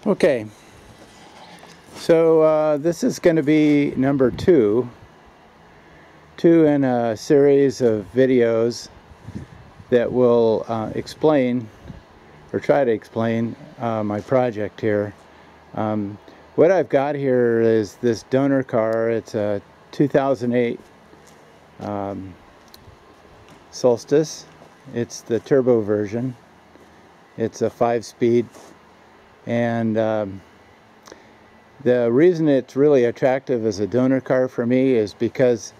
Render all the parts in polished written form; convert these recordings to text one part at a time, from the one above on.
Okay, so this is going to be number two in a series of videos that will explain, or try to explain, my project here. What I've got here is this donor car. It's a 2008 Solstice. It's the turbo version. It's a 5-speed. And the reason it's really attractive as a donor car for me is because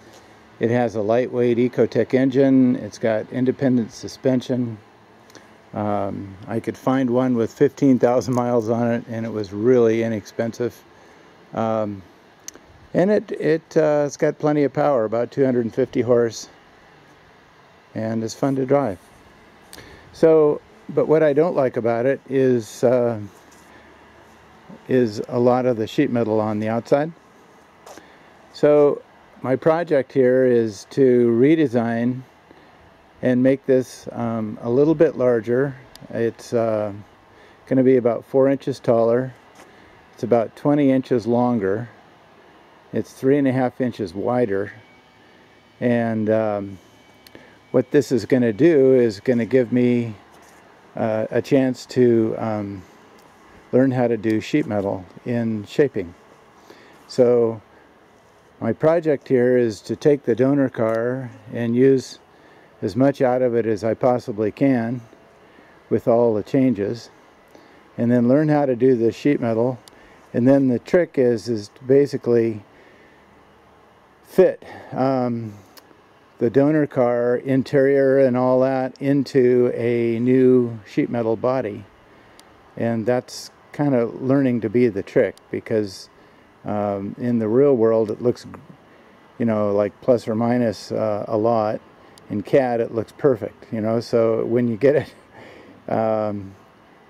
it has a lightweight Ecotec engine. It's got independent suspension. I could find one with 15,000 miles on it, and it was really inexpensive. And it's got plenty of power, about 250 horse, and it's fun to drive. So, but what I don't like about it is a lot of the sheet metal on the outside. So my project here is to redesign and make this a little bit larger. It's going to be about 4 inches taller. It's about 20 inches longer. It's 3.5 inches wider. And what this is going to do is going to give me a chance to learn how to do sheet metal in shaping. So my project here is to take the donor car and use as much out of it as I possibly can with all the changes, and then learn how to do the sheet metal. And then the trick is to basically fit the donor car interior and all that into a new sheet metal body. And that's kind of learning to be the trick, because in the real world it looks, you know, like plus or minus a lot. In CAD it looks perfect, you know. So when you get it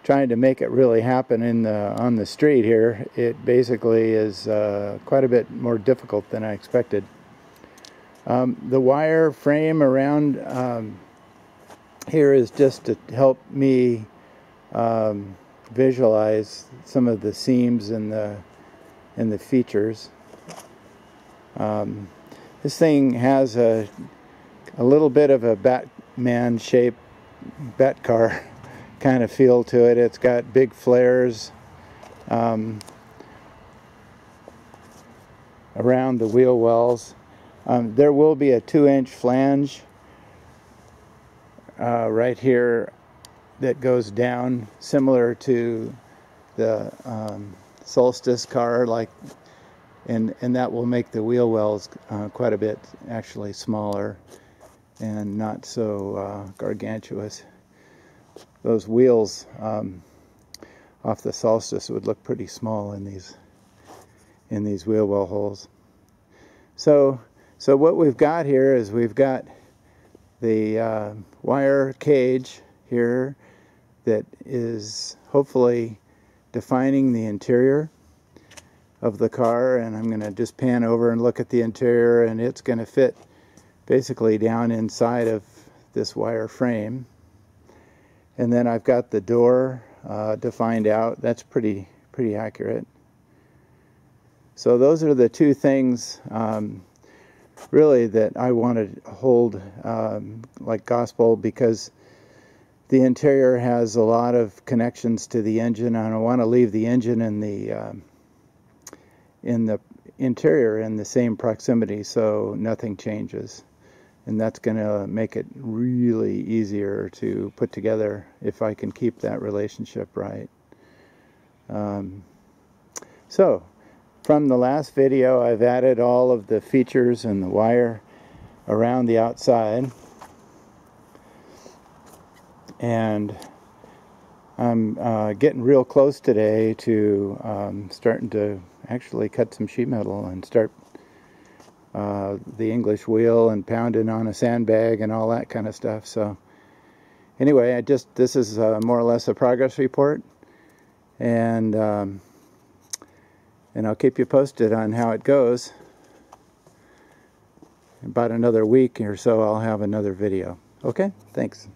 trying to make it really happen on the street here, it basically is quite a bit more difficult than I expected. The wire frame around here is just to help me visualize some of the seams and the features. This thing has a little bit of a Batman shape, bat car kind of feel to it. It's got big flares around the wheel wells. There will be a 2-inch flange right here that goes down, similar to the Solstice car, and that will make the wheel wells quite a bit actually smaller and not so gargantuous. Those wheels off the Solstice would look pretty small in these wheel well holes. So what we've got here is we've got the wire cage here that is hopefully defining the interior of the car, and I'm going to just pan over and look at the interior, and it's going to fit basically down inside of this wire frame. And then I've got the door defined out. That's pretty accurate. So those are the two things really that I want to hold like gospel, because the interior has a lot of connections to the engine, and I want to leave the engine and the interior in the same proximity, so nothing changes. And that's going to make it really easier to put together if I can keep that relationship right. So from the last video, I've added all of the features and the wire around the outside. And I'm getting real close today to starting to actually cut some sheet metal and start the English wheel and pounding on a sandbag and all that kind of stuff. So anyway, this is more or less a progress report, and I'll keep you posted on how it goes. About another week or so I'll have another video. Okay, thanks.